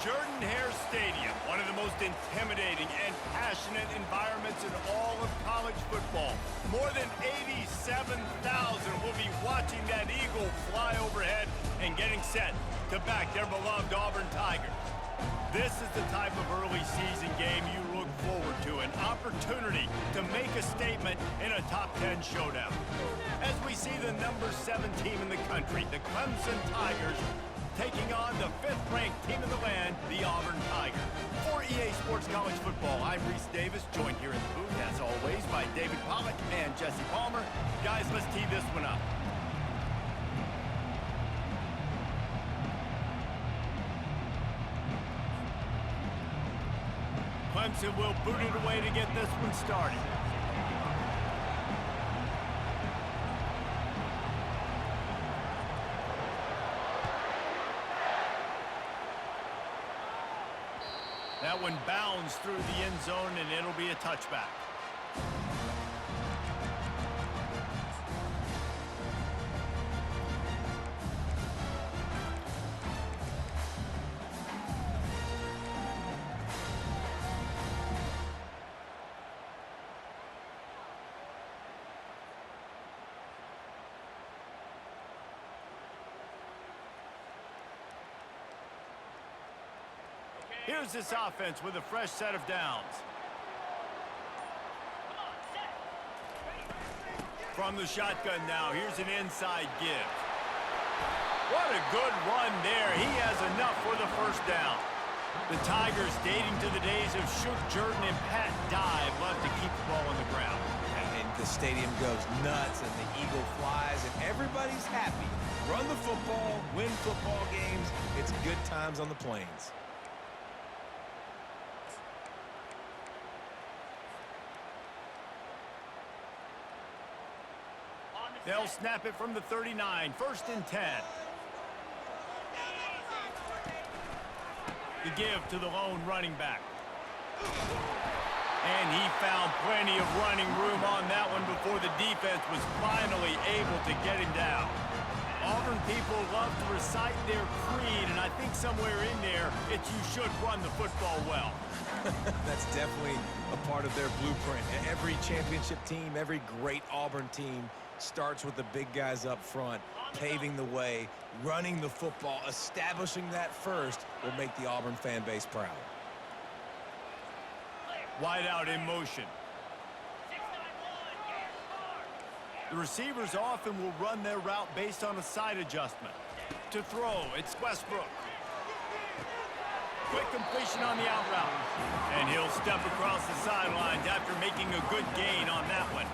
Jordan-Hare Stadium, one of the most intimidating and passionate environments in all of college football. More than 87,000 will be watching that eagle fly overhead and getting set to back their beloved Auburn Tigers. This is the type of early season game you look forward to, an opportunity to make a statement in a top 10 showdown. As we see the number 7 team in the country, the Clemson Tigers, taking on the 5th-ranked team in the land, the Auburn Tigers. For EA Sports College Football, I'm Reese Davis, joined here in the booth, as always, by David Pollack and Jesse Palmer. Guys, let's tee this one up. Clemson will boot it away to get this one started. That one bounds through the end zone, and it'll be a touchback. Here's this offense with a fresh set of downs. From the shotgun now, here's an inside give. What a good run there. He has enough for the first down. The Tigers, dating to the days of Shook Jordan and Pat Dye, love to keep the ball on the ground. And the stadium goes nuts, and the eagle flies, and everybody's happy. Run the football, win football games. It's good times on the plains. They'll snap it from the 39, 1st and 10. The give to the lone running back. And he found plenty of running room on that one before the defense was finally able to get him down. Auburn people love to recite their creed, and I think somewhere in there, it's you should run the football well. That's definitely a part of their blueprint. Every championship team, every great Auburn team starts with the big guys up front, paving the way, running the football, establishing that first will make the Auburn fan base proud. Wide out in motion. The receivers often will run their route based on a side adjustment. To throw, it's Westbrook. Quick completion on the out route. And he'll step across the sidelines after making a good gain on that one.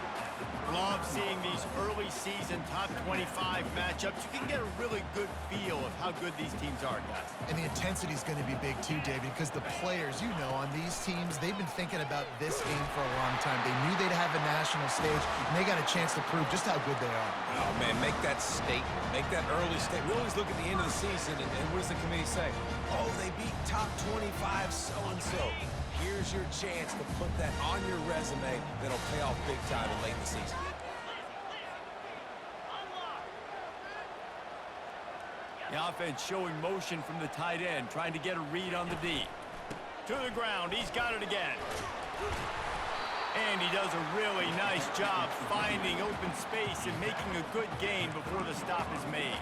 Love seeing these early season top 25 matchups. You can get a really good feel of how good these teams are, guys. And the intensity is going to be big too, David, because the players, you know, on these teams, they've been thinking about this game for a long time. They knew they'd have a national stage, and they got a chance to prove just how good they are. Oh, man, make that statement. Make that early statement. We always look at the end of the season, and what does the committee say? Oh, they beat top 25 so-and-so. Here's your chance to put that on your resume that'll pay off big time in late in the season. The offense showing motion from the tight end, trying to get a read on the D. To the ground, he's got it again. And he does a really nice job finding open space and making a good gain before the stop is made.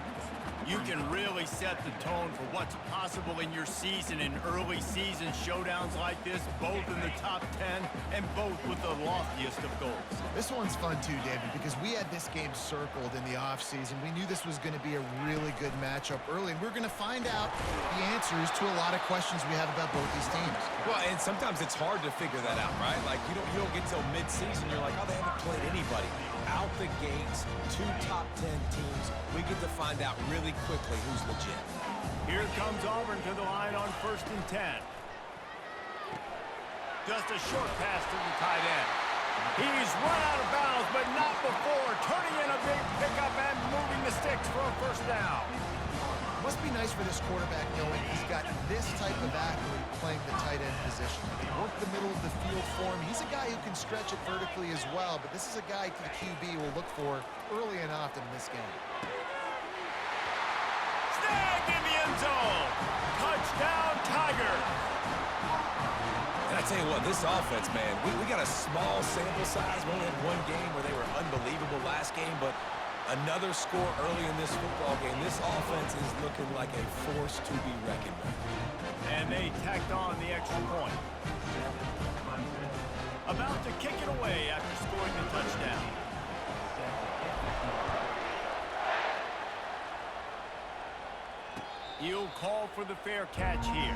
You can really set the tone for what's possible in your season in early season showdowns like this, both in the top 10 and both with the loftiest of goals. This one's fun too, David, because we had this game circled in the offseason. We knew this was going to be a really good matchup early, and we're going to find out the answers to a lot of questions we have about both these teams. Well, and sometimes it's hard to figure that out, right? Like, you don't get till mid-season, you're like, oh, they haven't played anybody. Out the gates, 2 top 10 teams. We get to find out really quickly who's legit. Here comes Auburn to the line on 1st and 10. Just a short pass to the tight end. He's run out of bounds, but not before turning in a big pickup and moving the sticks for a first down. Must be nice for this quarterback knowing he's got this type of athlete playing the tight end position. They work the middle of the field for him. He's a guy who can stretch it vertically as well, but this is a guy the QB will look for early and often in this game. Snagged in the end zone. Touchdown, Tigers. tell you what, this offense, man, we got a small sample size. We only had one game where they were unbelievable last game, but another score early in this football game. This offense is looking like a force to be reckoned with. And they tacked on the extra point. About to kick it away after scoring the touchdown. He'll call for the fair catch here.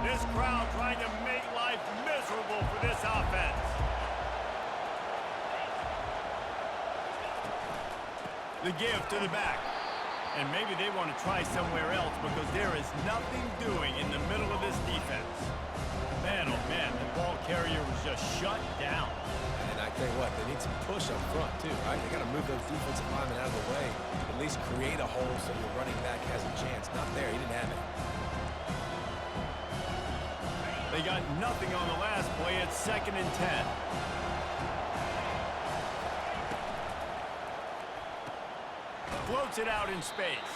This crowd trying to make life miserable for this offense. The give to the back. And maybe they want to try somewhere else because there is nothing doing in the middle of this defense. Man, oh man, the ball carrier was just shut down. And I tell you what, they need some push up front too, right? They got to move those defensive linemen out of the way, at least create a hole so your running back has a chance. Not there, he didn't have it. They got nothing on the last play. It's 2nd and 10. Floats it out in space.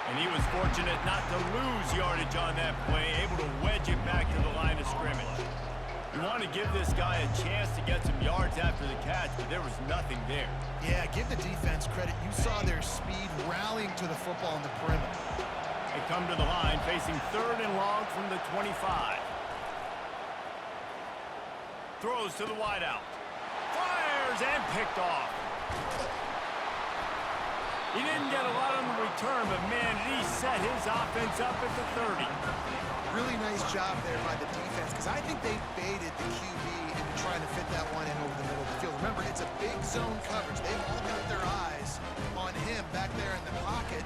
And he was fortunate not to lose yardage on that play, able to wedge it back to the line of scrimmage. You want to give this guy a chance to get some yards after the catch, but there was nothing there. Yeah, give the defense credit. You saw their speed rallying to the football on the perimeter. They come to the line, facing 3rd and long from the 25. Throws to the wideout. Fires and picked off. He didn't get a lot on the return, but man, did he set his offense up at the 30. Really nice job there by the defense, because I think they baited the QB into trying to fit that one in over the middle of the field. Remember, it's a big zone coverage. They've all got their eyes on him back there in the pocket,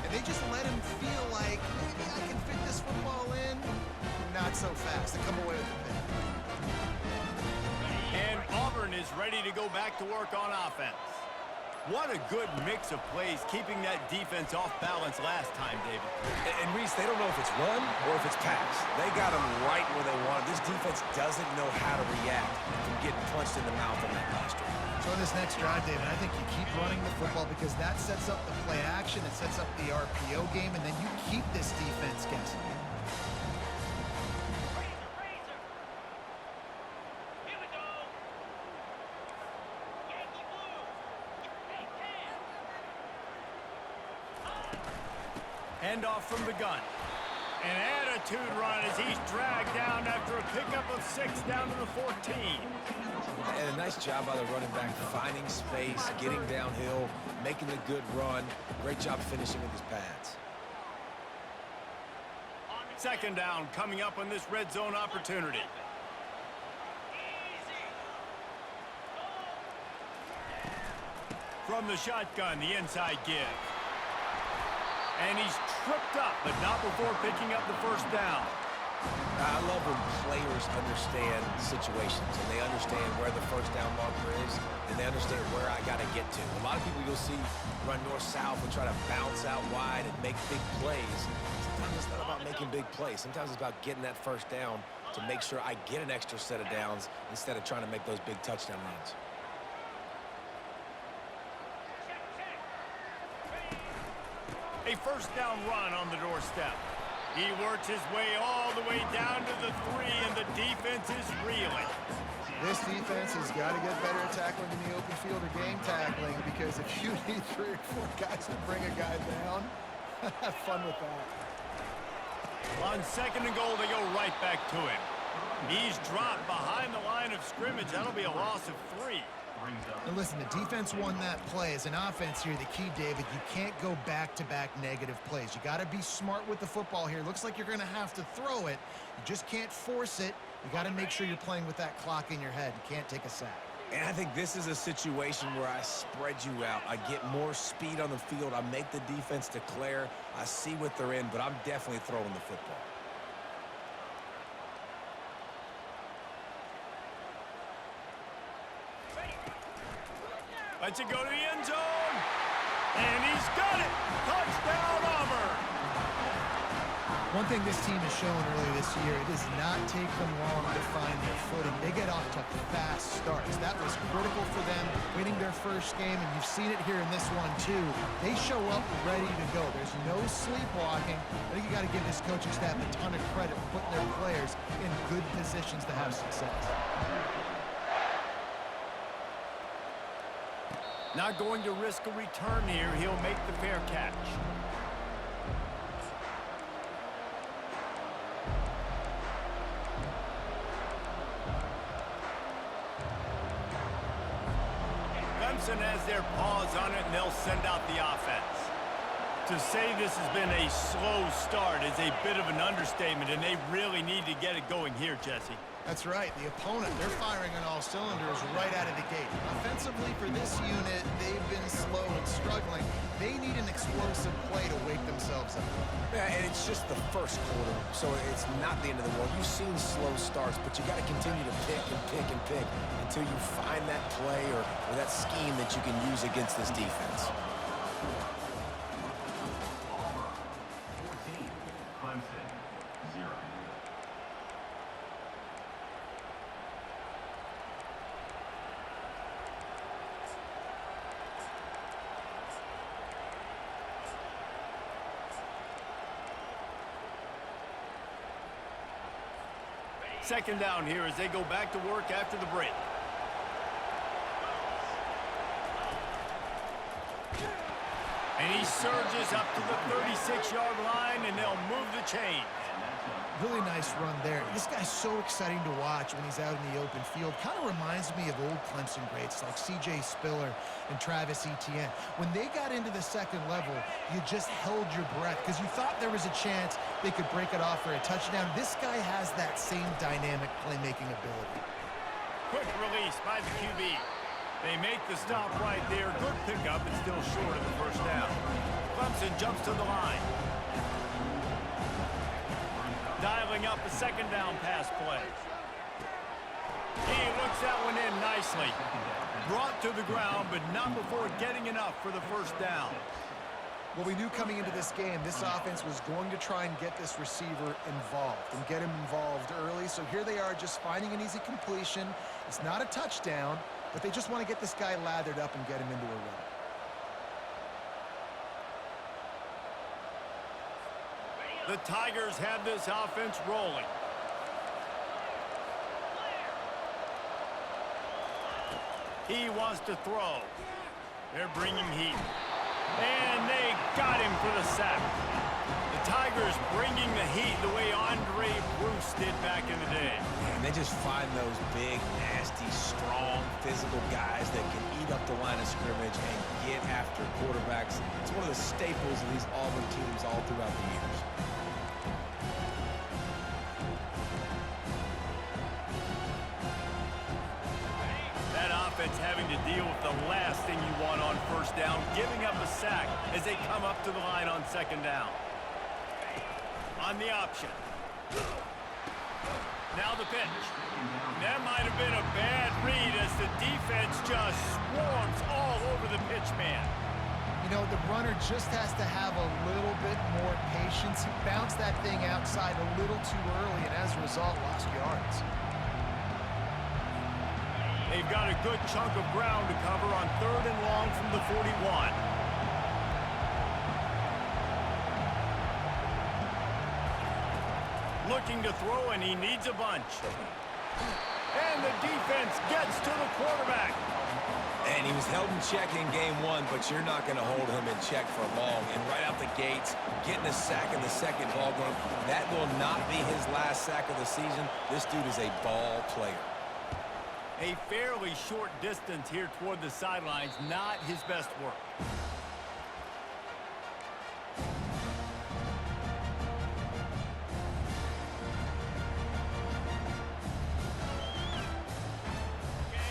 and they just let him feel like, maybe I can fit this football in. Not so fast. They come away with the pick. And Auburn is ready to go back to work on offense. What a good mix of plays, keeping that defense off balance last time, David. And Reese, they don't know if it's run or if it's pass. They got them right where they want it. This defense doesn't know how to react from getting punched in the mouth on that last drive. So in this next drive, David, I think you keep running the football because that sets up the play action, it sets up the RPO game, and then you keep this defense guessing. Handoff from the gun. An attitude run as he's dragged down after a pickup of 6 down to the 14. And a nice job by the running back, finding space, getting downhill, making the good run. Great job finishing with his pads. 2nd down coming up on this red zone opportunity. From the shotgun, the inside give. And he's tripped up, but not before picking up the 1st down. I love when players understand situations and they understand where the 1st down marker is and they understand where I got to get to. A lot of people you'll see run north-south and try to bounce out wide and make big plays. Sometimes it's not about making big plays. Sometimes it's about getting that 1st down to make sure I get an extra set of downs instead of trying to make those big touchdown runs. A 1st down run on the doorstep. He works his way all the way down to the 3, and the defense is reeling. This defense has got to get better at tackling in the open field or game tackling, because if you need 3 or 4 guys to bring a guy down, have fun with that. On 2nd and goal, they go right back to him. He's dropped behind the line of scrimmage. That'll be a loss of 3. And listen, the defense won that play. As an offense here, the key, David, you can't go back-to-back negative plays. You got to be smart with the football here. Looks like you're going to have to throw it. You just can't force it. You got to make sure you're playing with that clock in your head. You can't take a sack. And I think this is a situation where I spread you out. I get more speed on the field. I make the defense declare. I see what they're in, but I'm definitely throwing the football. Lets it go to the end zone. And he's got it. Touchdown, Auburn. One thing this team has shown early this year, it does not take them long to find their footing. They get off to fast starts. That was critical for them winning their first game, and you've seen it here in this one too. They show up ready to go. There's no sleepwalking. I think you got to give this coaching staff a ton of credit for putting their players in good positions to have success. Not going to risk a return here. He'll make the fair catch. Clemson has their paws on it, and they'll send out the offense. To say this has been a slow start is a bit of an understatement, and they really need to get it going here, Jesse. That's right. The opponent, they're firing on all cylinders right out of the gate. Offensively, for this unit, they've been slow and struggling. They need an explosive play to wake themselves up. Yeah, and it's just the first quarter, so it's not the end of the world. You've seen slow starts, but you got to continue to pick and pick and pick until you find that play or that scheme that you can use against this defense. Clemson, 0. Second down here as they go back to work after the break. And he surges up to the 36-yard line, and they'll move the chain. Really nice run there. This guy's so exciting to watch when he's out in the open field. Kind of reminds me of old Clemson greats like C.J. Spiller and Travis Etienne. When they got into the second level, you just held your breath because you thought there was a chance they could break it off for a touchdown. This guy has that same dynamic playmaking ability. Quick release by the QB. They make the stop right there. Good pickup, but still short of the first down. Clemson jumps to the line. Dialing up a second down pass play. He looks that one in nicely. Brought to the ground, but not before getting enough for the first down. Well, we knew coming into this game, this offense was going to try and get this receiver involved and get him involved early. So here they are just finding an easy completion. It's not a touchdown, but they just want to get this guy lathered up and get him into a run. The Tigers have this offense rolling. He wants to throw. They're bringing heat. And they got him for the sack. The Tigers bringing the heat the way Andre Bruce did back in the day. And they just find those big, nasty, strong, physical guys that can eat up the line of scrimmage and get after quarterbacks. It's one of the staples of these Auburn teams all throughout the years. Having to deal with the last thing you want on first down, giving up a sack as they come up to the line on second down. On the option. Now the pitch. That might have been a bad read as the defense just swarms all over the pitch man. You know, the runner just has to have a little bit more patience. He bounced that thing outside a little too early and as a result lost yards. They've got a good chunk of ground to cover on third and long from the 41. Looking to throw, and he needs a bunch. And the defense gets to the quarterback. And he was held in check in game one, but you're not going to hold him in check for long. And right out the gates, getting a sack in the second ball game, that will not be his last sack of the season. This dude is a ball player. A fairly short distance here toward the sidelines, not his best work.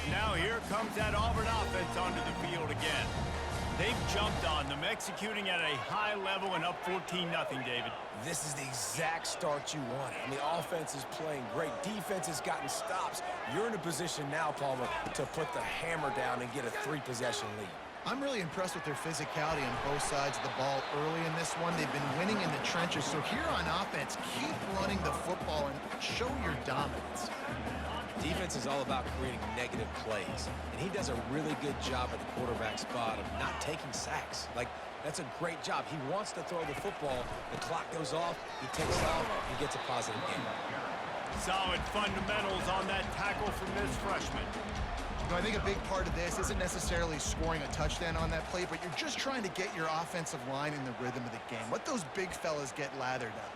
Now here comes that Auburn offense onto the field again. They've jumped on them, executing at a high level and up 14-0, David. This is the exact start you wanted. And the offense is playing great. Defense has gotten stops. You're in a position now, Palmer, to put the hammer down and get a 3-possession lead. I'm really impressed with their physicality on both sides of the ball early in this one. They've been winning in the trenches. So here on offense, keep running the football and show your dominance. Defense is all about creating negative plays, and he does a really good job at the quarterback spot of not taking sacks. Like, that's a great job. He wants to throw the football. The clock goes off. He takes off. He gets a positive game. Solid fundamentals on that tackle from this freshman. I think a big part of this isn't necessarily scoring a touchdown on that play, but you're just trying to get your offensive line in the rhythm of the game. Let those big fellas get lathered up.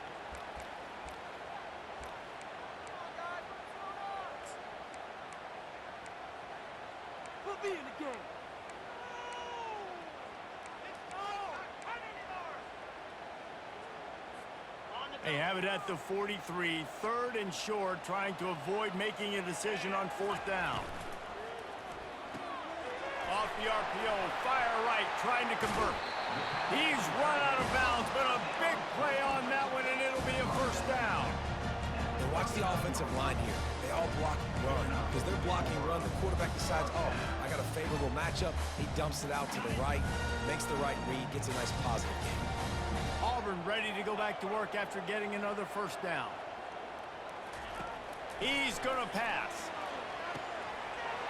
We'll be in the game. They have it at the 43, 3rd and short, trying to avoid making a decision on 4th down. Off the RPO, fire right, trying to convert. He's run out of bounds, but a big play on that one, and it'll be a 1st down. And watch the offensive line here. They all block run. Because they're blocking run, the quarterback decides, oh, I got a favorable matchup. He dumps it out to the right, makes the right read, gets a nice positive game. Auburn ready to go back to work after getting another 1st down. He's going to pass.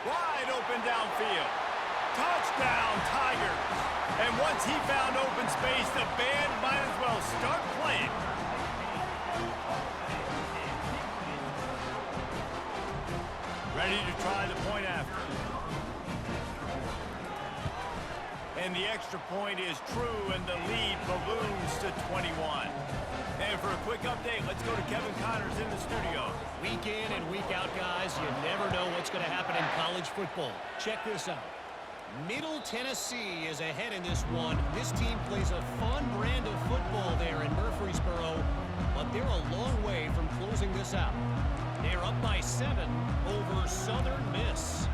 Wide open downfield. Touchdown, Tigers. And once he found open space, the band might as well start playing. Ready to try the point after. And the extra point is true, and the lead balloons to 21. And for a quick update, let's go to Kevin Connors in the studio. Week in and week out, guys, you never know what's going to happen in college football. Check this out. Middle Tennessee is ahead in this one. This team plays a fun brand of football there in Murfreesboro, but they're a long way from closing this out. They're up by 7 over Southern Miss.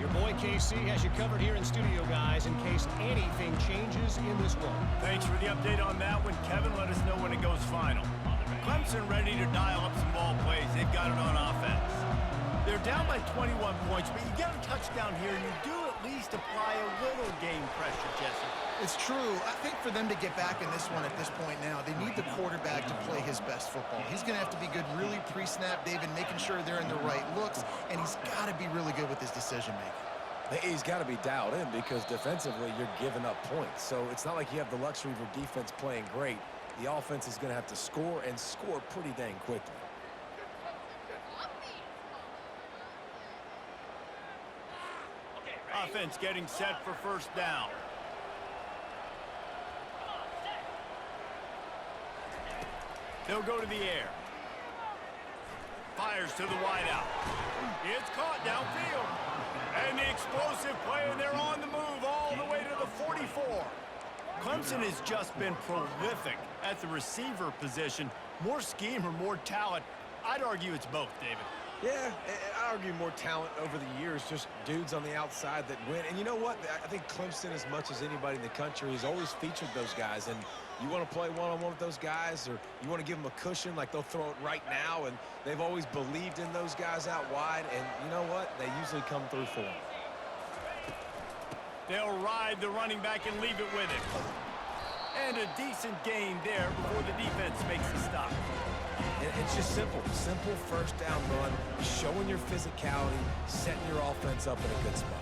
Your boy KC has you covered here in studio, guys, in case anything changes in this one. Thanks for the update on that one, Kevin. Let us know when it goes final. Clemson ready to dial up some ball plays. They've got it on offense. They're down by 21 points, but you get a touchdown here, and you do at least apply a little game pressure, Jesse. It's true. I think for them to get back in this one at this point now, they need the quarterback to play his best football. He's going to have to be good really pre-snap, David, making sure they're in the right looks, and he's got to be really good with his decision-making. He's got to be dialed in because defensively you're giving up points. So it's not like you have the luxury of your defense playing great. The offense is going to have to score and score pretty dang quickly. Offense getting set for 1st down. They'll go to the air. Fires to the wideout. It's caught downfield. And the explosive play, and they're on the move all the way to the 44. Clemson has just been prolific at the receiver position. More scheme or more talent? I'd argue it's both, David. Yeah, I argue more talent over the years, just dudes on the outside that win. And you know what? I think Clemson, as much as anybody in the country, has always featured those guys. And you want to play one-on-one with those guys, or you want to give them a cushion, like they'll throw it right now. And they've always believed in those guys out wide. And you know what? They usually come through for them. They'll ride the running back and leave it with him. And a decent gain there before the defense makes the stop. And it's just simple 1st down run, showing your physicality, setting your offense up in a good spot.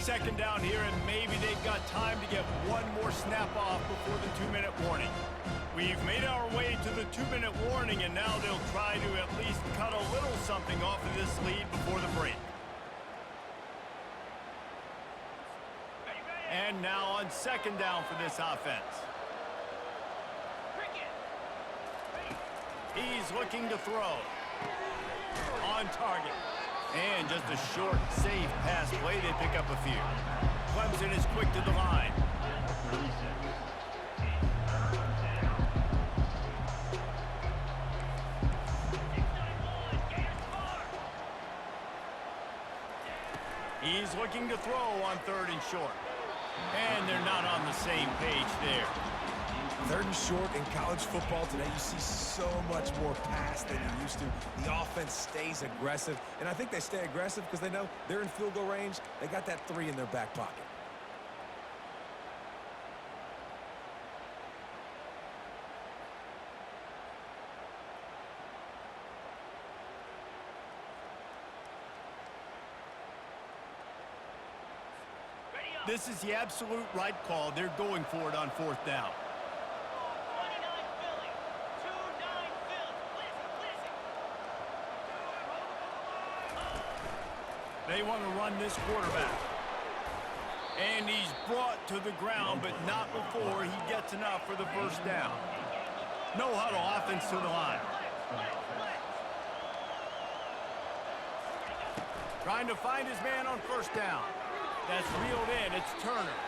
Second down here, and maybe they've got time to get one more snap off before the 2-minute warning. We've made our way to the 2-minute warning, and now they'll try to at least cut a little something off of this lead before the break. And now on 2nd down for this offense. He's looking to throw. On target. And just a short, safe pass play. They pick up a few. Clemson is quick to the line. He's looking to throw on 3rd and short. And they're not on the same page there. 3rd and short in college football today, you see so much more pass than you used to. The offense stays aggressive, and I think they stay aggressive because they know they're in field goal range. They got that 3 in their back pocket. This is the absolute right call. They're going for it on 4th down. They want to run this quarterback. And he's brought to the ground, but not before he gets enough for the 1st down. No huddle, offense to the line. Trying to find his man on 1st down. That's reeled in. It's Turner.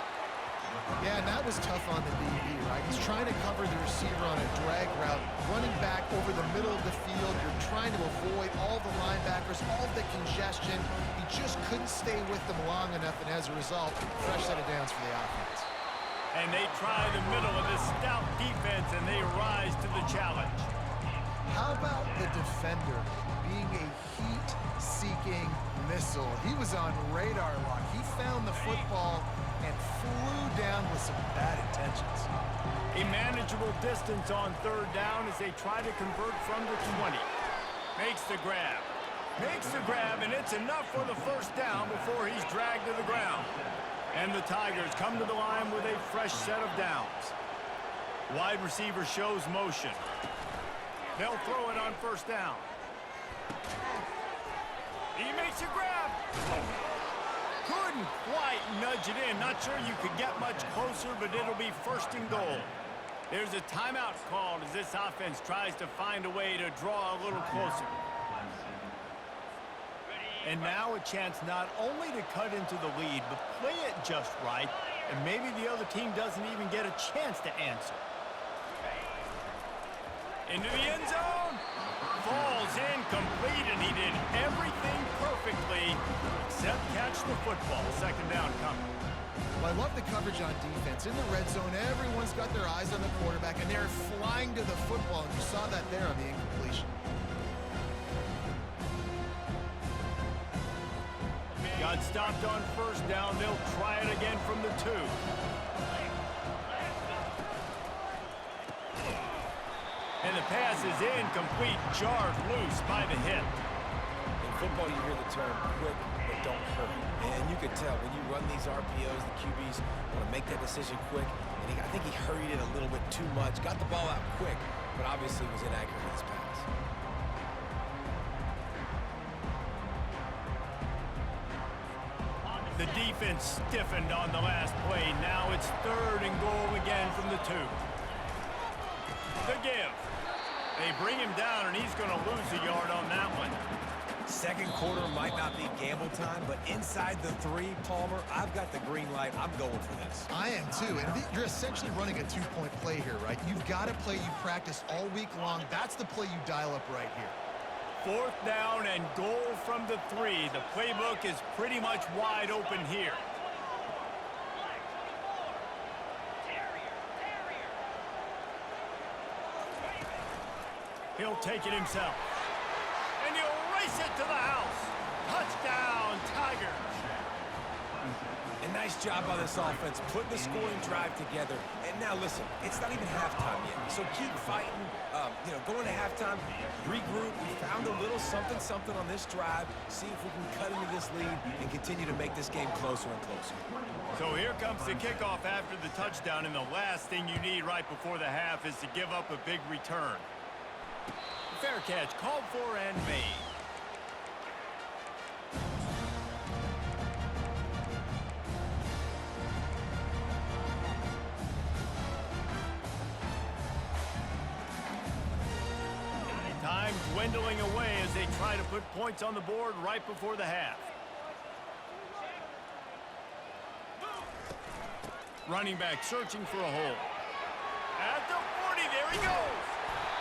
Yeah, and that was tough on the DB, right? He's trying to cover the receiver on a drag route, running back over the middle of the field. You're trying to avoid all the linebackers, all the congestion. He just couldn't stay with them long enough, and as a result, fresh set of downs for the offense. And they try the middle of this stout defense, and they rise to the challenge. How about the defender being a heat-seeking missile? He was on radar lock. He found the football and flew down with some bad intentions. A manageable distance on 3rd down as they try to convert from the 20. Makes the grab. Makes the grab, and it's enough for the 1st down before he's dragged to the ground. And the Tigers come to the line with a fresh set of downs. Wide receiver shows motion. They'll throw it on 1st down. He makes a grab. Couldn't quite nudge it in. Not sure you could get much closer, but it'll be 1st and goal. There's a timeout called as this offense tries to find a way to draw a little closer. And now a chance not only to cut into the lead, but play it just right, and maybe the other team doesn't even get a chance to answer. Into the end zone. Falls incomplete, and he did everything perfectly except catch the football. 2nd down coming. Well, I love the coverage on defense. In the red zone, everyone's got their eyes on the quarterback, and they're flying to the football, and you saw that there on the incompletion. Got stopped on 1st down. They'll try it again from the 2. And the pass is incomplete, jarred loose by the hip. In football, you hear the term quick, but don't hurry. And you can tell when you run these RPOs, the QBs want to make that decision quick. And I think he hurried it a little bit too much. Got the ball out quick, but obviously was inaccurate with his pass. The defense stiffened on the last play. Now it's 3rd and goal again from the 2. The give. They bring him down, and he's going to lose a yard on that one. 2nd quarter might not be gamble time, but inside the 3, Palmer, I've got the green light. I'm going for this. I am too, and you're essentially running a 2-point play here, right? You've got a play you practiced all week long. That's the play you dial up right here. 4th down and goal from the 3. The playbook is pretty much wide open here. He'll take it himself. And he'll race it to the house. Touchdown, Tigers. A nice job by this offense, putting the scoring drive together. And now listen, it's not even halftime yet, so keep fighting. Going to halftime, regroup. We found a little something on this drive. See if we can cut into this lead and continue to make this game closer and closer. So here comes the kickoff after the touchdown, and the last thing you need right before the half is to give up a big return. Fair catch, called for and made. Time dwindling away as they try to put points on the board right before the half. Running back searching for a hole. At the 40, there he goes.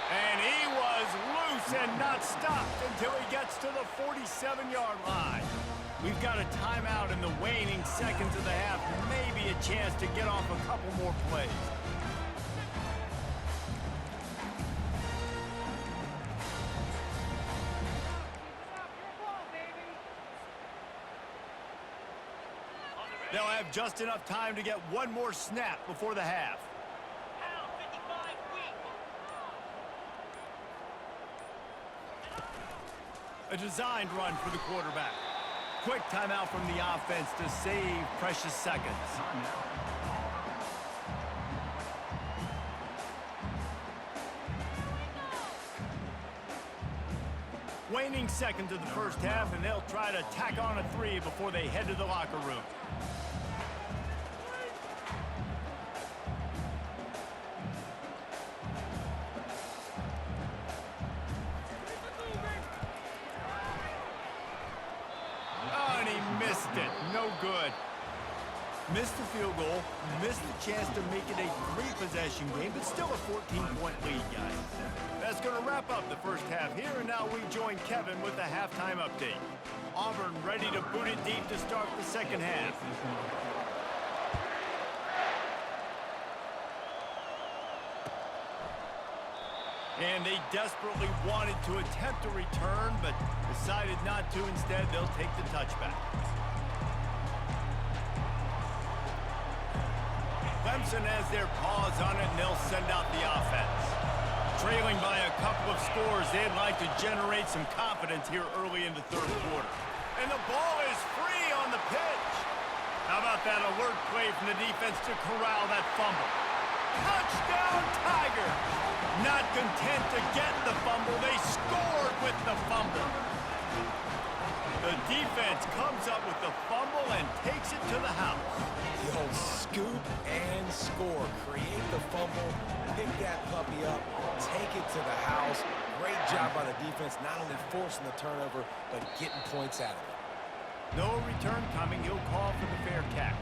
And he was loose and not stopped until he gets to the 47-yard line. We've got a timeout in the waning seconds of the half. Maybe a chance to get off a couple more plays. They'll have just enough time to get one more snap before the half. A designed run for the quarterback. Quick timeout from the offense to save precious seconds. Waning seconds of the first half, and they'll try to tack on a 3 before they head to the locker room. No good. Missed the field goal, missed the chance to make it a 3-possession game, but still a 14-point lead, guys. That's going to wrap up the first half here, and now we join Kevin with the halftime update. Auburn ready to boot it deep to start the second half. And they desperately wanted to attempt a return, but decided not to. Instead, they'll take the touchback. Clemson has their paws on it, and they'll send out the offense. Trailing by a couple of scores, they'd like to generate some confidence here early in the third quarter. And the ball is free on the pitch. How about that alert play from the defense to corral that fumble? Touchdown, Tigers! Not content to get the fumble, they scored with the fumble. The defense comes up with the fumble and takes it to the house. He'll scoop and score. Create the fumble, pick that puppy up, take it to the house. Great job by the defense, not only forcing the turnover, but getting points out of it. No return coming. He'll call for the fair catch.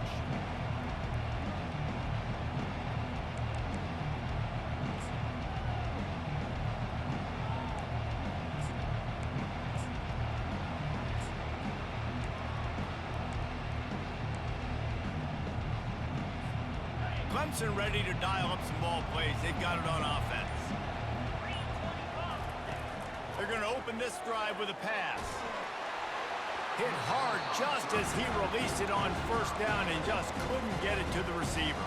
Clemson ready to dial up some ball plays. They've got it on offense. They're going to open this drive with a pass. Hit hard just as he released it on first down and just couldn't get it to the receiver.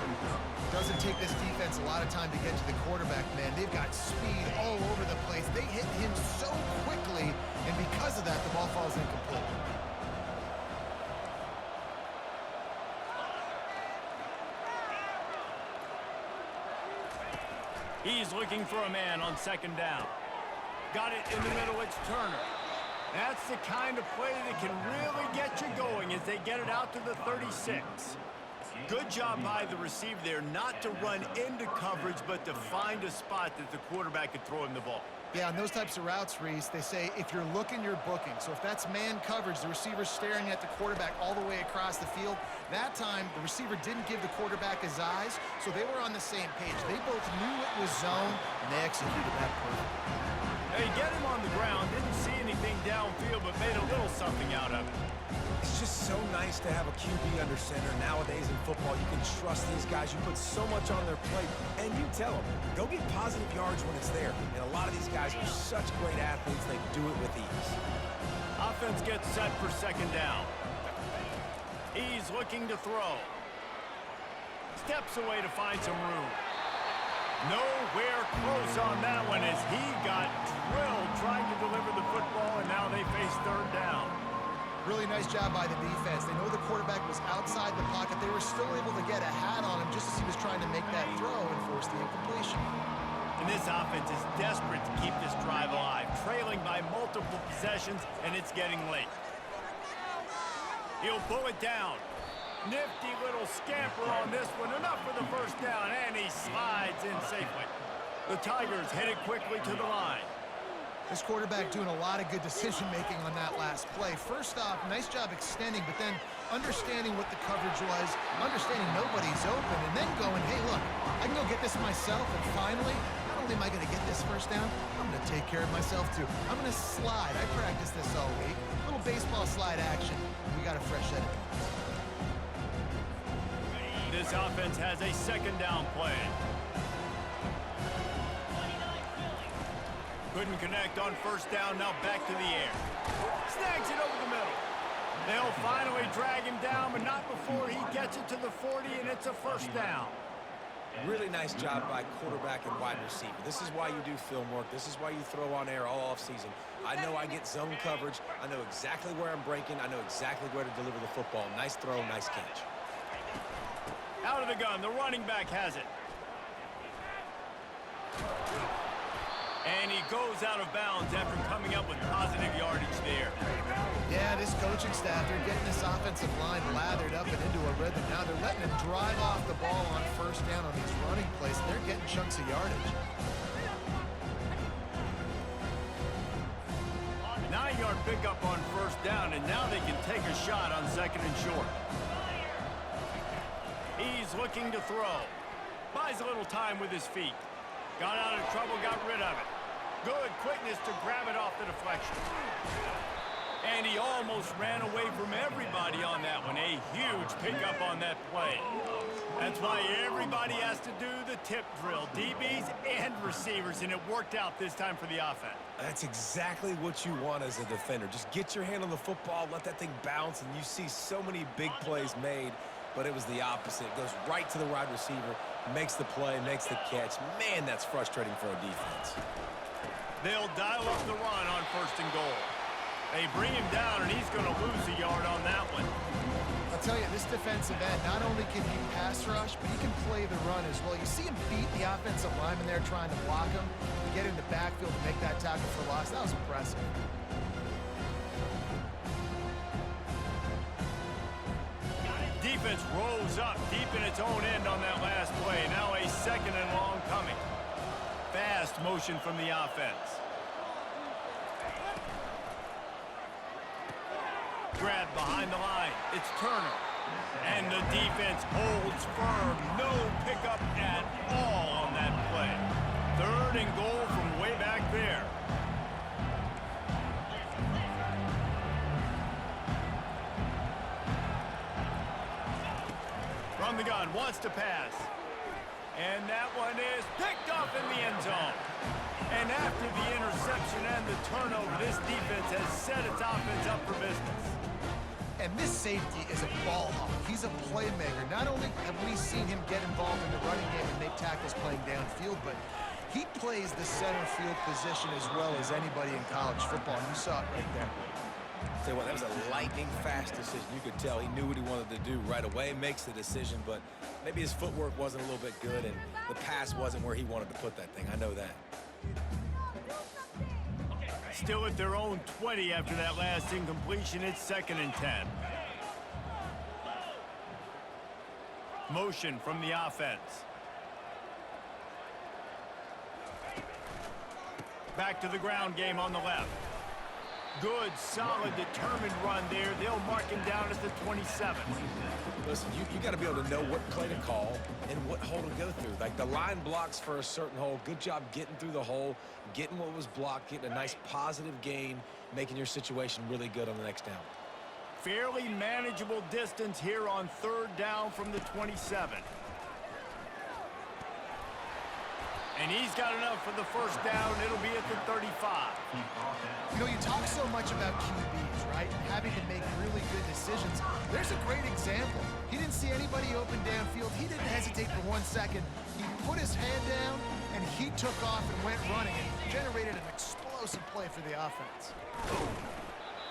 Doesn't take this defense a lot of time to get to the quarterback, man. They've got speed all over the place. They hit him so quickly, and because of that, the ball falls incomplete. He's looking for a man on second down. Got it in the middle, it's Turner. That's the kind of play that can really get you going as they get it out to the 36. Good job by the receiver there not to run into coverage, but to find a spot that the quarterback could throw him the ball. Yeah, on those types of routes, Reese, they say if you're looking, you're booking. So if that's man coverage, the receiver's staring at the quarterback all the way across the field. That time, the receiver didn't give the quarterback his eyes, so they were on the same page. They both knew it was zone, and they executed that perfectly. They get him on the ground, didn't see anything downfield, but made a little something out of it. It's just so nice to have a QB under center. Nowadays in football, you can trust these guys. You put so much on their plate, and you tell them, go get positive yards when it's there. And a lot of these guys are such great athletes, they do it with ease. Offense gets set for second down. He's looking to throw. Steps away to find some room. Nowhere close on that one as he got drilled trying to deliver the football, and now they face third down. Really nice job by the defense. They know the quarterback was outside the pocket. They were still able to get a hat on him just as he was trying to make that throw and force the incompletion. And this offense is desperate to keep this drive alive, trailing by multiple possessions, and it's getting late. He'll pull it down. Nifty little scamper on this one. Enough for the first down, and he slides in safely. The Tigers headed quickly to the line. This quarterback doing a lot of good decision-making on that last play. First off, nice job extending, but then understanding what the coverage was, understanding nobody's open, and then going, hey, look, I can go get this myself, and finally, not only am I going to get this first down, I'm going to take care of myself, too. I'm going to slide. I practiced this all week. Little baseball slide action. We got a fresh set of guns. This offense has a second down play. Couldn't connect on first down, now back to the air. Snags it over the middle. They'll finally drag him down, but not before he gets it to the 40, and it's a first down. Really nice job by quarterback and wide receiver. This is why you do film work. This is why you throw on air all offseason. I know I get zone coverage. I know exactly where I'm breaking. I know exactly where to deliver the football. Nice throw, nice catch. Out of the gun, the running back has it. And he goes out of bounds after coming up with positive yardage there. Yeah, this coaching staff, they're getting this offensive line lathered up and into a rhythm. Now they're letting him drive off the ball on first down on these running plays, and they're getting chunks of yardage. 9-yard pickup on first down, and now they can take a shot on second and short. He's looking to throw. Buys a little time with his feet. Got out of trouble, got rid of it. Good quickness to grab it off the deflection. And he almost ran away from everybody on that one. A huge pickup on that play. That's why everybody has to do the tip drill. DBs and receivers, and it worked out this time for the offense. That's exactly what you want as a defender. Just get your hand on the football, let that thing bounce, and you see so many big plays made, but it was the opposite. It goes right to the wide receiver, makes the play, makes the catch. Man, that's frustrating for a defense. They'll dial up the run on first and goal. They bring him down, and he's going to lose a yard on that one. I'll tell you, this defensive end, not only can he pass rush, but he can play the run as well. You see him beat the offensive lineman there trying to block him, to get in the backfield to make that tackle for loss. That was impressive. Defense rolls up deep in its own end on that last play. Now a second and long coming. Fast motion from the offense. Grab behind the line. It's Turner. And the defense holds firm. No pickup at all on that play. Third and goal from way back there. From the gun, wants to pass. And that one is picked off in the end zone. And after the interception and the turnover, this defense has set its offense up for business. And this safety is a ball hawk. He's a playmaker. Not only have we seen him get involved in the running game and make tackles playing downfield, but he plays the center field position as well as anybody in college football. And you saw it right there. Tell you what, that was a lightning-fast decision. You could tell he knew what he wanted to do right away, makes the decision, but maybe his footwork wasn't a little bit good, and the pass wasn't where he wanted to put that thing. I know that. Still at their own 20 after that last incompletion. It's 2nd and 10. Motion from the offense. Back to the ground game on the left. Good, solid, determined run there. They'll mark him down at the 27. Listen, you got to be able to know what play to call and what hole to go through. Like the line blocks for a certain hole. Good job getting through the hole, getting what was blocked, getting a nice positive gain, making your situation really good on the next down. Fairly manageable distance here on 3rd down from the 27. And he's got enough for the first down. It'll be at the 35. You know, you talk so much about QBs, right? Having to make really good decisions. There's a great example. He didn't see anybody open downfield. He didn't hesitate for 1 second. He put his hand down, and he took off and went running and generated an explosive play for the offense.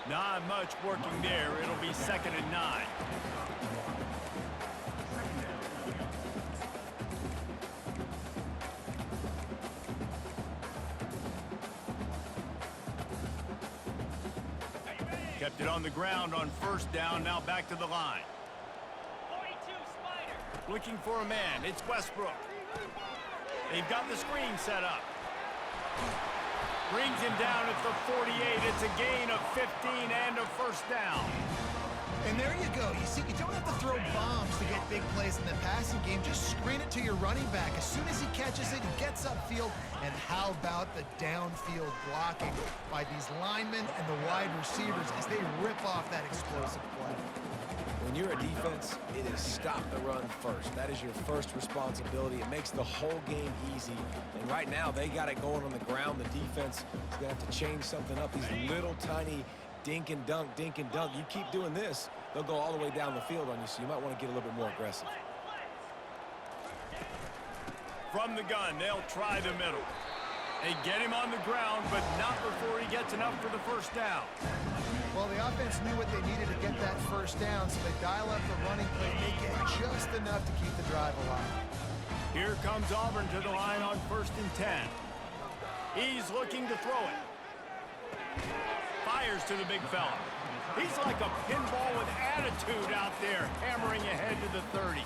Not much working there. It'll be 2nd and 9. Kept it on the ground on first down. Now back to the line. 42 Spider. Looking for a man. It's Westbrook. They've got the screen set up. Brings him down at the 48. It's a gain of 15 and a first down. And there you go. You see, you don't have to throw bombs to get big plays in the passing game. Just screen it to your running back. As soon as he catches it, he gets upfield. And how about the downfield blocking by these linemen and the wide receivers as they rip off that explosive play? When you're a defense, it is stop the run first. That is your first responsibility. It makes the whole game easy. And right now, they got it going on the ground. The defense is going to have to change something up. These little tiny dink and dunk, dink and dunk. You keep doing this, they'll go all the way down the field on you, so you might want to get a little bit more aggressive. From the gun, they'll try the middle. They get him on the ground, but not before he gets enough for the first down. Well, the offense knew what they needed to get that first down, so they dial up the running play. They get just enough to keep the drive alive. Here comes Auburn to the line on 1st and 10. He's looking to throw it. Fires to the big fella. He's like a pinball with attitude out there, hammering ahead to the 30.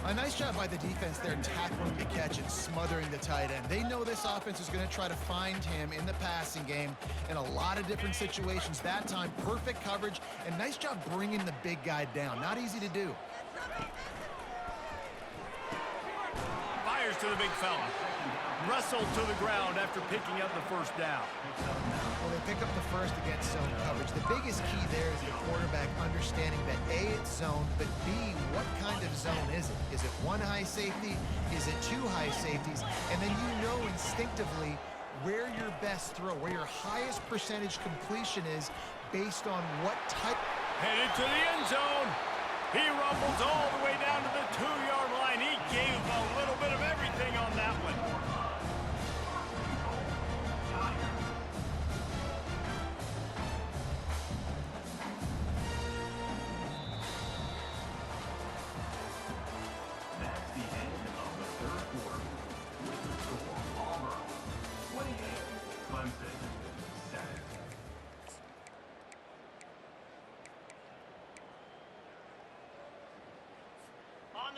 A nice job by the defense there, tackling the catch and smothering the tight end. They know this offense is going to try to find him in the passing game in a lot of different situations. That time, perfect coverage, and nice job bringing the big guy down. Not easy to do. Fires to the big fella. Wrestled to the ground after picking up the first down. Well, they pick up the first against zone coverage. The biggest key there is the quarterback understanding that A, it's zone, but B, what kind of zone is it? Is it one high safety? Is it two high safeties? And then you know instinctively where your best throw, where your highest percentage completion is based on what type. Headed to the end zone. He rumbles all the way down to the 2-yard line. He gave a little bit of everything on that one. That's the end of the third quarter. With the score, Auburn 28, Clemson 7.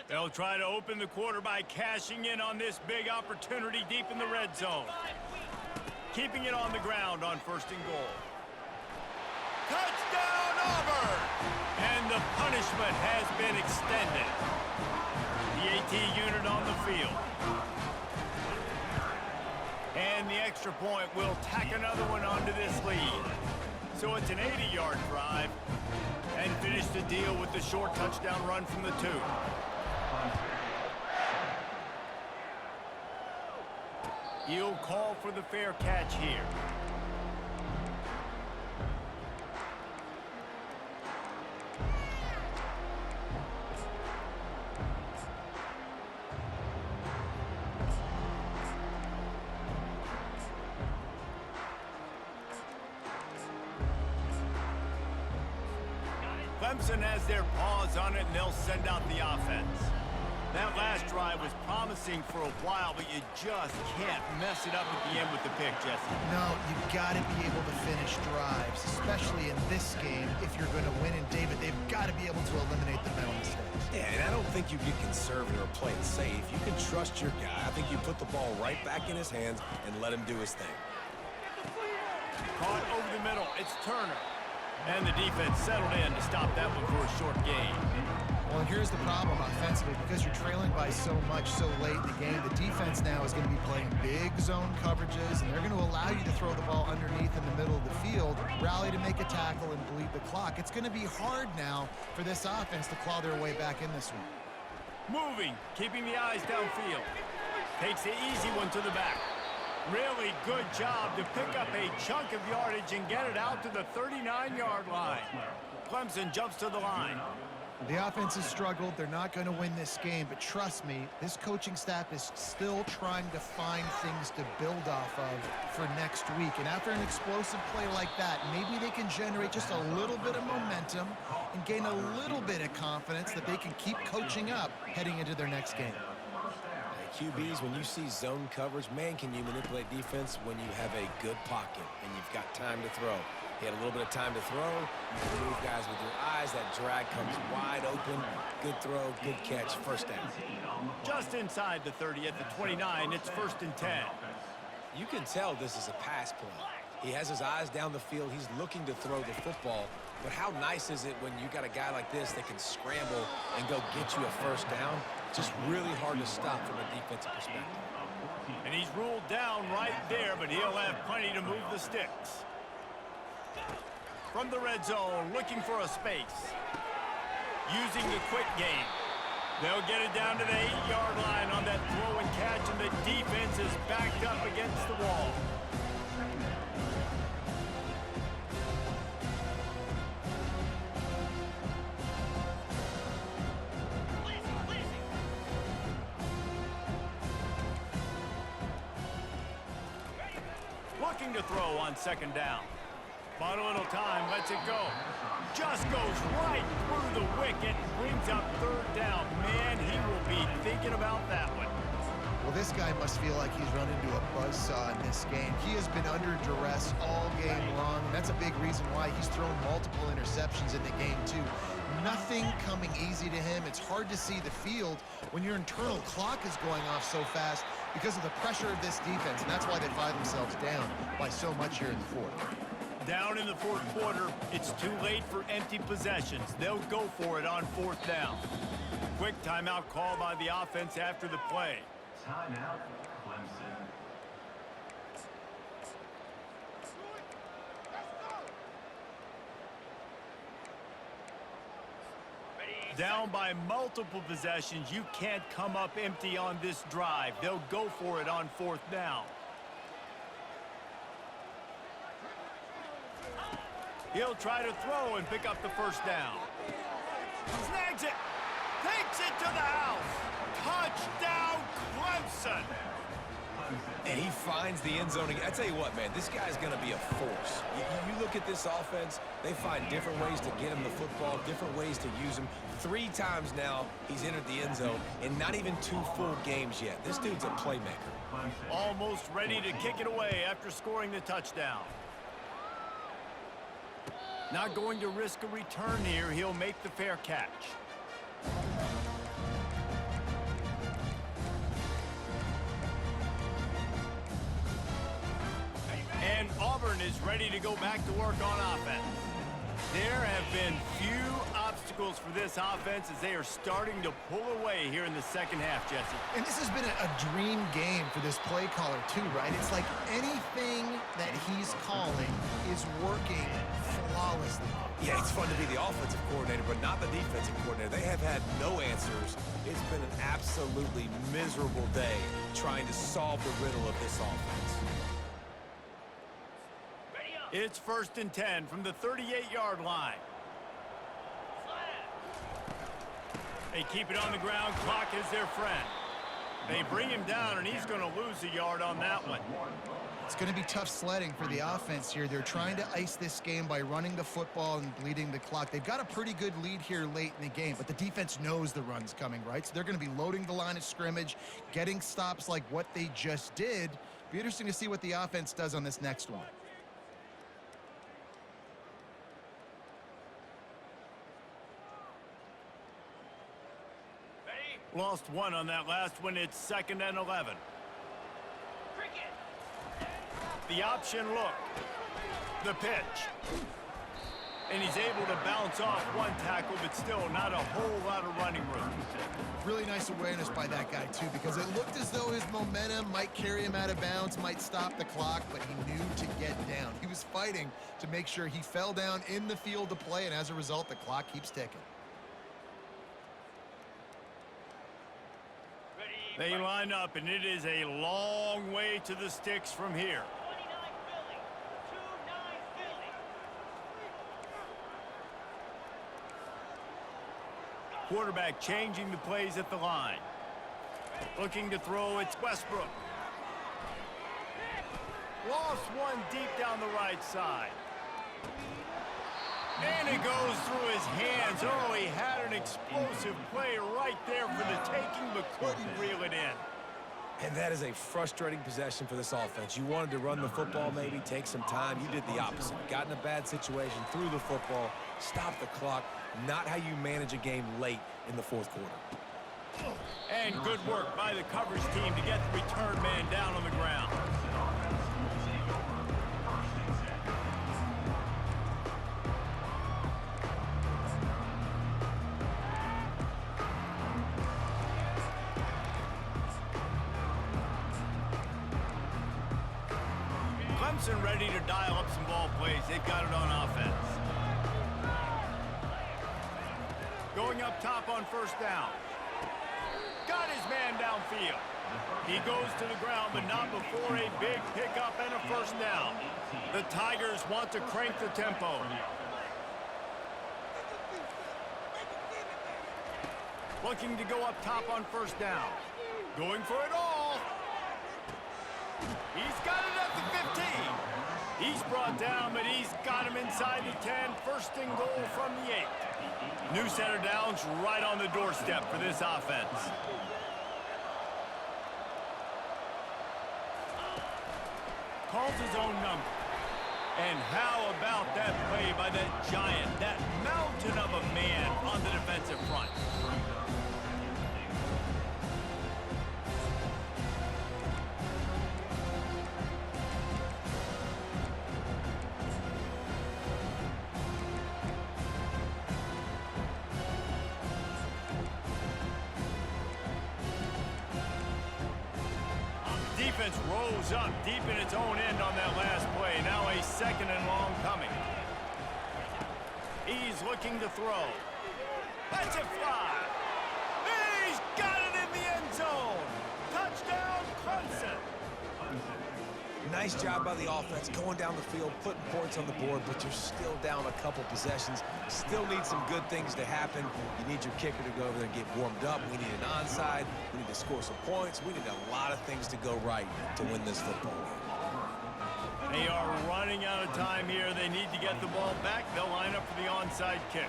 They'll try to open the quarter by cashing in on this big opportunity deep in the red zone. Keeping it on the ground on 1st and goal. Touchdown, Auburn! And the punishment has been extended. The AT unit on the field. And the extra point will tack another one onto this lead. So it's an 80-yard drive. And finish the deal with the short touchdown run from the 2. He'll call for the fair catch here. Clemson has their paws on it, and they'll send out the offense. That last drive was promising for a while, but you just can't mess it up at the end with the pick, Jesse. No, you've got to be able to finish drives, especially in this game. If you're going to win, and David, they've got to be able to eliminate the mental mistakes. Yeah, and I don't think you get conservative or play it safe. You can trust your guy. I think you put the ball right back in his hands and let him do his thing. Caught over the middle. It's Turner. And the defense settled in to stop that one for a short gain. Well, and here's the problem offensively. Because you're trailing by so much so late in the game, the defense now is going to be playing big zone coverages, and they're going to allow you to throw the ball underneath in the middle of the field, rally to make a tackle, and bleed the clock. It's going to be hard now for this offense to claw their way back in this one. Moving, keeping the eyes downfield. Takes the easy one to the back. Really good job to pick up a chunk of yardage and get it out to the 39-yard line. Clemson jumps to the line. The offense has struggled. They're not going to win this game, but trust me, this coaching staff is still trying to find things to build off of for next week. And after an explosive play like that, maybe they can generate just a little bit of momentum and gain a little bit of confidence that they can keep coaching up heading into their next game. QBs, when you see zone coverage, man, can you manipulate defense when you have a good pocket and you've got time to throw. He had a little bit of time to throw. You can move guys with your eyes. That drag comes wide open. Good throw, good catch, first down. Just inside the 30 at the 29, it's 1st and 10. You can tell this is a pass play. He has his eyes down the field. He's looking to throw the football. But how nice is it when you got a guy like this that can scramble and go get you a first down? Just really hard to stop from a defensive perspective. And he's ruled down right there, but he'll have plenty to move the sticks. From the red zone, looking for a space. Using the quick game. They'll get it down to the 8-yard line on that throw and catch, and the defense is backed up against the wall. Looking to throw on second down. But a little time, lets it go. Just goes right through the wicket and brings up third down. Man, he will be thinking about that one. Well, this guy must feel like he's run into a buzzsaw in this game. He has been under duress all game long, and that's a big reason why he's thrown multiple interceptions in the game, too. Nothing coming easy to him. It's hard to see the field when your internal clock is going off so fast because of the pressure of this defense, and that's why they find themselves down by so much here in the fourth. Down in the fourth quarter, it's too late for empty possessions. They'll go for it on fourth down. Quick timeout call by the offense after the play. Timeout, Clemson. Down by multiple possessions, you can't come up empty on this drive. They'll go for it on fourth down. He'll try to throw and pick up the first down. Snags it. Takes it to the house. Touchdown, Clemson. And he finds the end zone. I tell you what, man, this guy's going to be a force. You look at this offense, they find different ways to get him the football, different ways to use him. 3 times now he's entered the end zone, and not even 2 full games yet. This dude's a playmaker. Almost ready to kick it away after scoring the touchdown. Not going to risk a return here. He'll make the fair catch. And Auburn is ready to go back to work on offense. There have been few obstacles for this offense as they are starting to pull away here in the second half, Jesse. And this has been a dream game for this play caller, too, right? It's like anything that he's calling is working flawlessly. Yeah, it's fun to be the offensive coordinator, but not the defensive coordinator. They have had no answers. It's been an absolutely miserable day trying to solve the riddle of this offense. It's 1st and 10 from the 38-yard line. They keep it on the ground. Clock is their friend. They bring him down, and he's going to lose a yard on that one. It's going to be tough sledding for the offense here. They're trying to ice this game by running the football and bleeding the clock. They've got a pretty good lead here late in the game, but the defense knows the run's coming, right? So they're going to be loading the line of scrimmage, getting stops like what they just did. Be interesting to see what the offense does on this next one. Lost one on that last one. It's 2nd and 11. The option look. The pitch. And he's able to bounce off one tackle, but still not a whole lot of running room. Really nice awareness by that guy, too, because it looked as though his momentum might carry him out of bounds, might stop the clock, but he knew to get down. He was fighting to make sure he fell down in the field to play, and as a result, the clock keeps ticking. They line up, and it is a long way to the sticks from here. 29 Philly. 2-9 Philly. Quarterback changing the plays at the line. Looking to throw, it's Westbrook. Lost one deep down the right side. And it goes through his hands. Oh, he had an explosive play right there for the taking, but couldn't reel it in. And that is a frustrating possession for this offense. You wanted to run the football, maybe take some time. You did the opposite. Got in a bad situation, threw the football, stopped the clock. Not how you manage a game late in the fourth quarter. And good work by the coverage team to get the return man down on the ground. Clemson ready to dial up some ball plays. They've got it on offense. Going up top on first down. Got his man downfield. He goes to the ground, but not before a big pickup and a first down. The Tigers want to crank the tempo. Looking to go up top on first down. Going for it all. He's got it at the 15. He's brought down, but he's got him inside the 10. First and goal from the 8. New center downs right on the doorstep for this offense. Calls his own number. And how about that play by that giant, that mountain of a man on the defensive front? Defense rolls up deep in its own end on that last play. Now a second and long coming. He's looking to throw. That's a fly. He's got it in the end zone. Touchdown, Clemson. Nice job by the offense going down the field, putting points on the board, but you're still down a couple possessions. Still need some good things to happen. You need your kicker to go over there and get warmed up. We need an onside. We need to score some points. We need a lot of things to go right to win this football game. They are running out of time here. They need to get the ball back. They'll line up for the onside kick.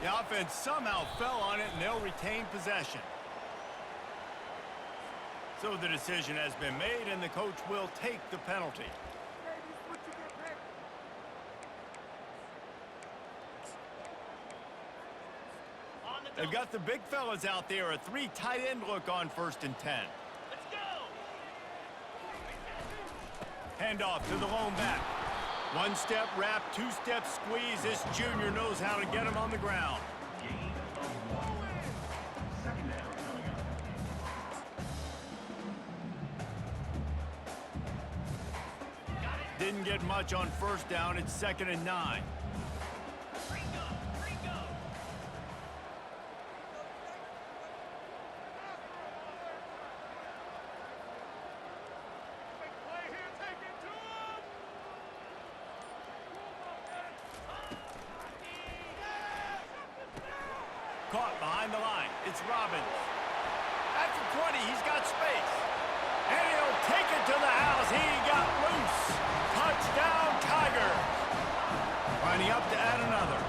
The offense somehow fell on it, and they'll retain possession. So the decision has been made, and the coach will take the penalty. They've got the big fellas out there, a 3 tight end look on 1st and 10. Let's go! Handoff to the lone back. 1-step wrap, 2-step squeeze. This junior knows how to get him on the ground. Gain of 1. Second down coming up. Didn't get much on first down. It's 2nd and 9. Caught behind the line. It's Robbins. At the 20, he's got space. And he'll take it to the house. He got loose. Touchdown, Tigers. Lining up to add another.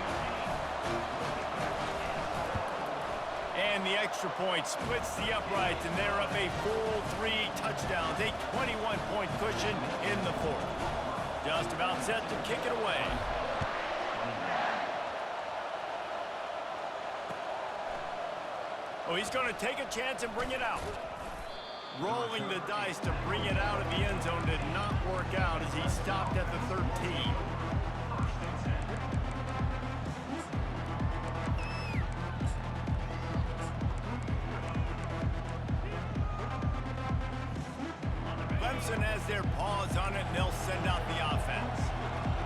And the extra point splits the uprights, and they're up a full 3 touchdowns. A 21-point cushion in the 4th. Just about set to kick it away. Oh, he's going to take a chance and bring it out. Rolling the dice to bring it out of the end zone did not work out as he stopped at the 13. Clemson has their paws on it, and they'll send out the offense.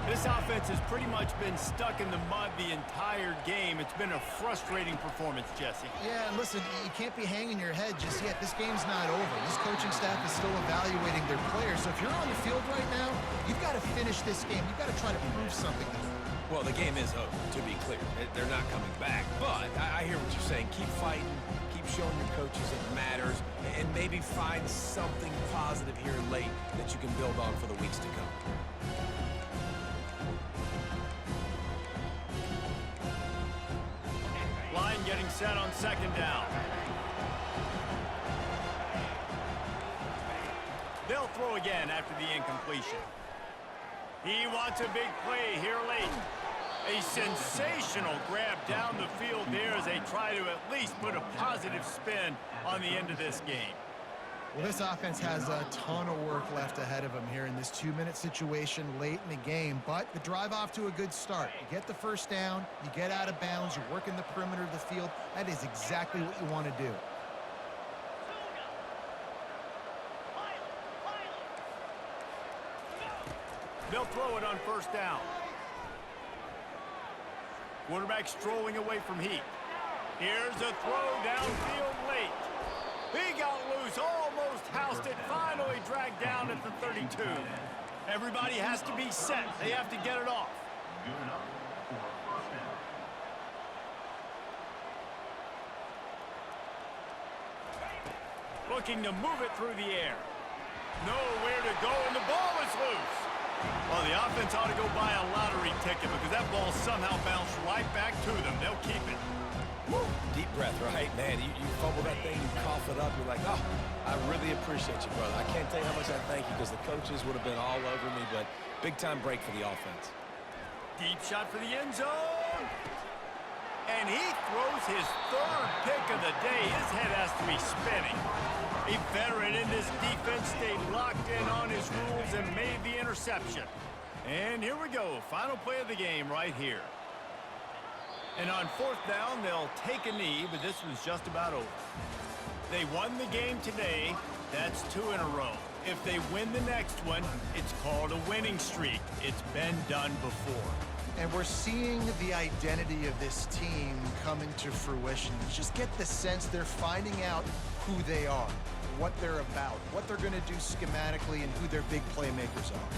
This offense has pretty much been stuck in the mud the entire game. It's been a frustrating performance, Jesse. Yeah, and listen, you can't be hanging your head just yet. This game's not over. This coaching staff is still evaluating their players. So if you're on the field right now, you've got to finish this game. You've got to try to prove something to them. Well, the game is over, to be clear. They're not coming back. But I hear what you're saying. Keep fighting. Keep showing your coaches it matters. And maybe find something positive here late that you can build on for the weeks to come. Line getting set on 2nd down. They'll throw again after the incompletion. He wants a big play here late. A sensational grab down the field there as they try to at least put a positive spin on the end of this game. Well, this offense has a ton of work left ahead of them here in this 2-minute situation late in the game, but the drive off to a good start. You get the first down, you get out of bounds, you're working the perimeter of the field. That is exactly what you want to do. They'll throw it on first down. Quarterback strolling away from heat. Here's a throw downfield late. He got loose, almost housed it, finally dragged down at the 32. Everybody has to be set. They have to get it off. Good enough for a first down. Looking to move it through the air. Nowhere to go, and the ball is loose. Well, the offense ought to go buy a lottery ticket because that ball somehow bounced right back to them. They'll keep it. Woo. Deep breath, right? Man, you fumble that thing, you cough it up, you're like, oh, I really appreciate you, brother. I can't tell you how much I thank you because the coaches would have been all over me, but big-time break for the offense. Deep shot for the end zone. And he throws his third pick of the day. His head has to be spinning. A veteran in this defense stayed locked in on his rules and made the interception. And here we go. Final play of the game right here. And on fourth down, they'll take a knee, but this one's just about over. They won the game today. That's 2 in a row. If they win the next one, it's called a winning streak. It's been done before. And we're seeing the identity of this team come into fruition. You just get the sense they're finding out who they are, what they're about, what they're going to do schematically, and who their big playmakers are.